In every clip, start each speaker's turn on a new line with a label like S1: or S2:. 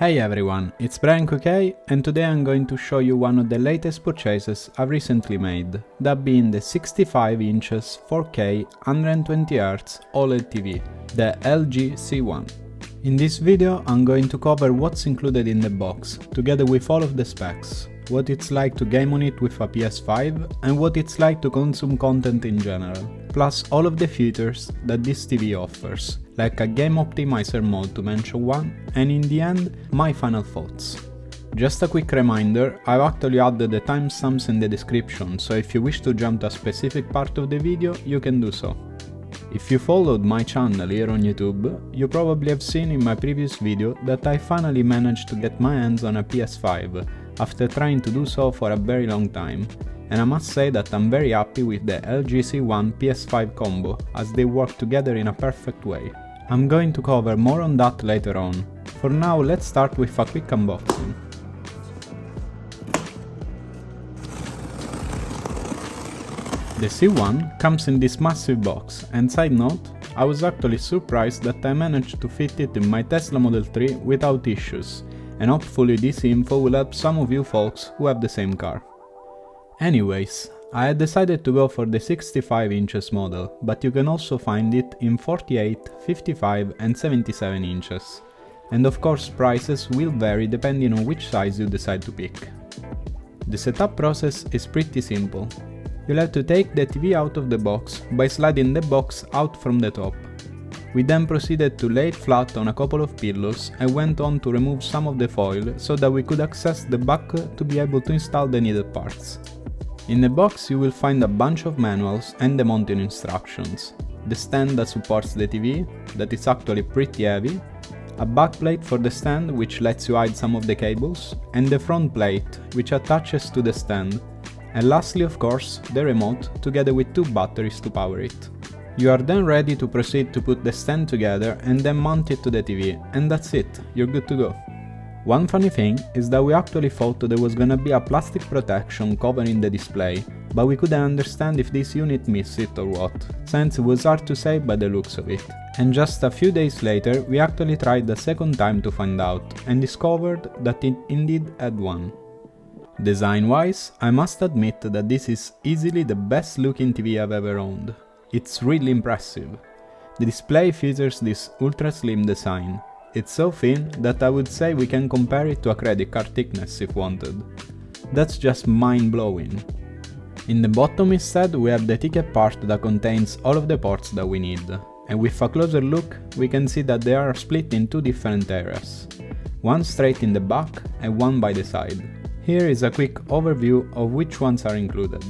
S1: Hey everyone, it's Brian Cook, and today I'm going to show you one of the latest purchases I've recently made, that being the 65 inches 4K 120Hz OLED TV, the LG C1. In this video I'm going to cover what's included in the box, together with all of the specs, what it's like to game on it with a PS5 and what it's like to consume content in general, plus all of the features that this TV offers, like a game optimizer mode to mention one, and in the end, my final thoughts. Just a quick reminder, I've actually added the timestamps in the description, so if you wish to jump to a specific part of the video, you can do so. If you followed my channel here on YouTube, you probably have seen in my previous video that I finally managed to get my hands on a PS5, after trying to do so for a very long time, and I must say that I'm very happy with the LG C1 PS5 combo, as they work together in a perfect way. I'm going to cover more on that later on. For now, let's start with a quick unboxing. The C1 comes in this massive box, and side note, I was actually surprised that I managed to fit it in my Tesla Model 3 without issues, and hopefully this info will help some of you folks who have the same car. Anyways, I had decided to go for the 65 inches model, but you can also find it in 48, 55 and 77 inches. And of course prices will vary depending on which size you decide to pick. The setup process is pretty simple. You'll have to take the TV out of the box by sliding the box out from the top. We then proceeded to lay it flat on a couple of pillows and went on to remove some of the foil so that we could access the back to be able to install the needed parts. In the box you will find a bunch of manuals and the mounting instructions, the stand that supports the TV, that is actually pretty heavy, a backplate for the stand which lets you hide some of the cables, and the front plate which attaches to the stand, and lastly of course the remote together with two batteries to power it. You are then ready to proceed to put the stand together and then mount it to the TV, and that's it, you're good to go. One funny thing is that we actually thought there was gonna be a plastic protection covering the display, but we couldn't understand if this unit missed it or what, since it was hard to say by the looks of it. And just a few days later we actually tried a second time to find out, and discovered that it indeed had one. Design-wise, I must admit that this is easily the best looking TV I've ever owned. It's really impressive. The display features this ultra slim design. It's so thin that I would say we can compare it to a credit card thickness if wanted. That's just mind-blowing. In the bottom instead we have the ticket part that contains all of the ports that we need, and with a closer look we can see that they are split in two different areas, one straight in the back and one by the side. Here is a quick overview of which ones are included.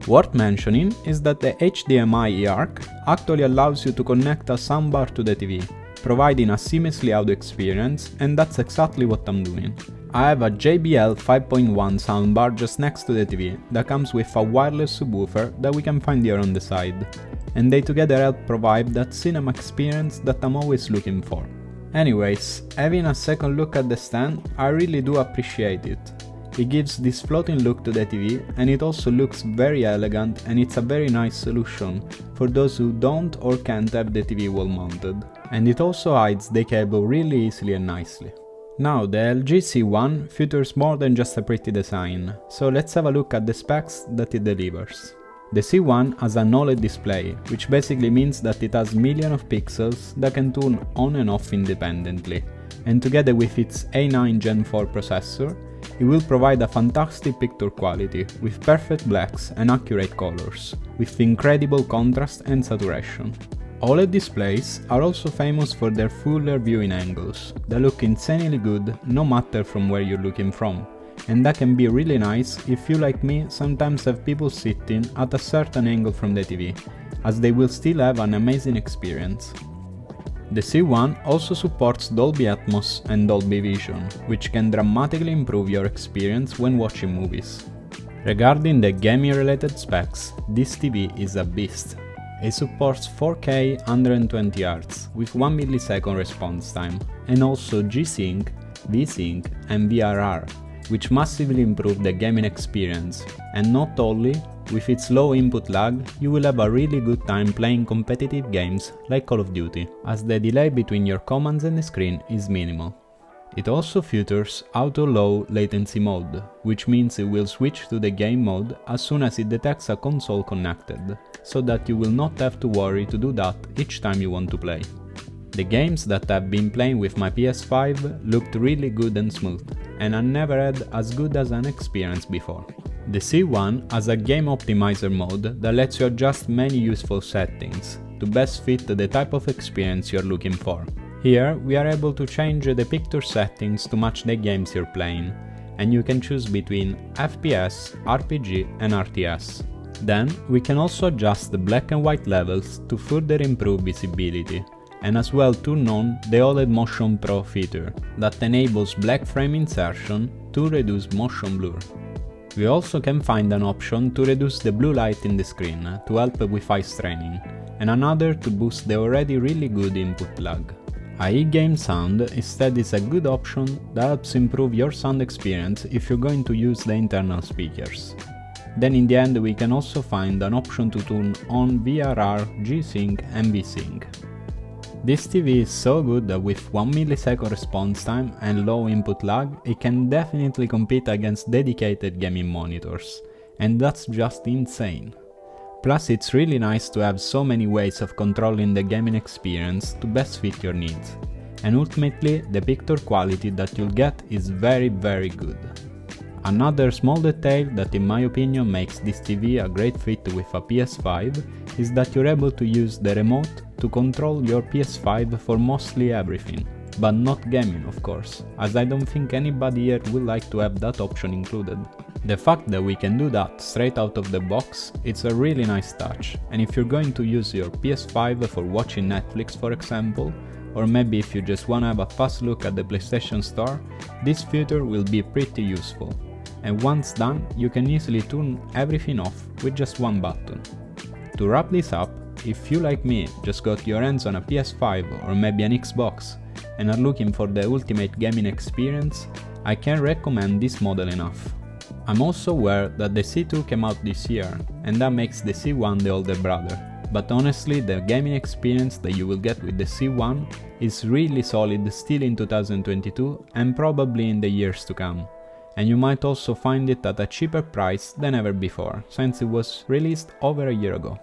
S1: Worth mentioning is that the HDMI eARC actually allows you to connect a soundbar to the TV, providing a seamlessly audio experience, and that's exactly what I'm doing. I have a JBL 5.1 soundbar just next to the TV that comes with a wireless subwoofer that we can find here on the side, and they together help provide that cinema experience that I'm always looking for. Anyways, having a second look at the stand, I really do appreciate it. It gives this floating look to the TV, and it also looks very elegant, and it's a very nice solution for those who don't or can't have the TV wall mounted. And it also hides the cable really easily and nicely. Now the LG C1 features more than just a pretty design, so let's have a look at the specs that it delivers. The C1 has an OLED display, which basically means that it has millions of pixels that can turn on and off independently, and together with its A9 Gen 4 processor, it will provide a fantastic picture quality, with perfect blacks and accurate colors, with incredible contrast and saturation. OLED displays are also famous for their fuller viewing angles, that look insanely good no matter from where you're looking from, and that can be really nice if you, like me, sometimes have people sitting at a certain angle from the TV, as they will still have an amazing experience. The C1 also supports Dolby Atmos and Dolby Vision, which can dramatically improve your experience when watching movies. Regarding the gaming related specs, this TV is a beast. It supports 4K 120Hz with 1 millisecond response time, and also G-Sync, V-Sync and VRR, which massively improve the gaming experience, and not only, with its low input lag, you will have a really good time playing competitive games like Call of Duty, as the delay between your commands and the screen is minimal. It also features auto low latency mode, which means it will switch to the game mode as soon as it detects a console connected, so that you will not have to worry to do that each time you want to play. The games that I've been playing with my PS5 looked really good and smooth, and I never had as good as an experience before. The C1 has a game optimizer mode that lets you adjust many useful settings to best fit the type of experience you're looking for. Here we are able to change the picture settings to match the games you're playing, and you can choose between FPS, RPG and RTS. Then we can also adjust the black and white levels to further improve visibility, and as well turn on the OLED Motion Pro feature that enables black frame insertion to reduce motion blur. We also can find an option to reduce the blue light in the screen to help with eye straining, and another to boost the already really good input lag. AI Game Sound instead is a good option that helps improve your sound experience if you're going to use the internal speakers. Then in the end we can also find an option to turn on VRR, G-Sync and V-Sync. This TV is so good that with 1 millisecond response time and low input lag, it can definitely compete against dedicated gaming monitors, and that's just insane. Plus it's really nice to have so many ways of controlling the gaming experience to best fit your needs, and ultimately the picture quality that you'll get is very good. Another small detail that in my opinion makes this TV a great fit with a PS5 is that you're able to use the remote to control your PS5 for mostly everything, but not gaming of course, as I don't think anybody here would like to have that option included. The fact that we can do that straight out of the box, it's a really nice touch, and if you're going to use your PS5 for watching Netflix for example, or maybe if you just wanna have a fast look at the PlayStation Store, this feature will be pretty useful. And once done, you can easily turn everything off with just one button. To wrap this up, if you like me just got your hands on a PS5 or maybe an Xbox and are looking for the ultimate gaming experience, I can recommend this model enough. I'm also aware that the C2 came out this year, and that makes the C1 the older brother, but honestly the gaming experience that you will get with the C1 is really solid still in 2022 and probably in the years to come, and you might also find it at a cheaper price than ever before, since it was released over a year ago.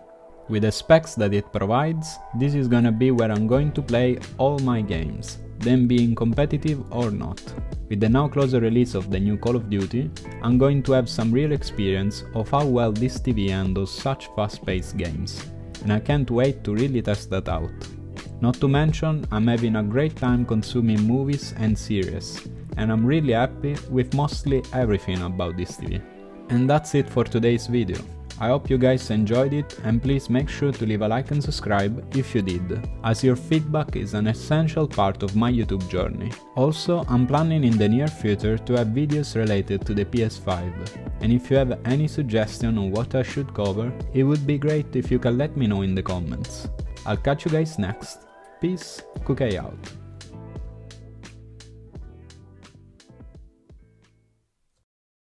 S1: With the specs that it provides, this is gonna be where I'm going to play all my games, them being competitive or not. With the now closer release of the new Call of Duty, I'm going to have some real experience of how well this TV handles such fast-paced games, and I can't wait to really test that out. Not to mention, I'm having a great time consuming movies and series, and I'm really happy with mostly everything about this TV. And that's it for today's video. I hope you guys enjoyed it, and please make sure to leave a like and subscribe if you did, as your feedback is an essential part of my YouTube journey. Also, I'm planning in the near future to have videos related to the PS5, and if you have any suggestion on what I should cover, it would be great if you can let me know in the comments. I'll catch you guys next. Peace, Cookie out.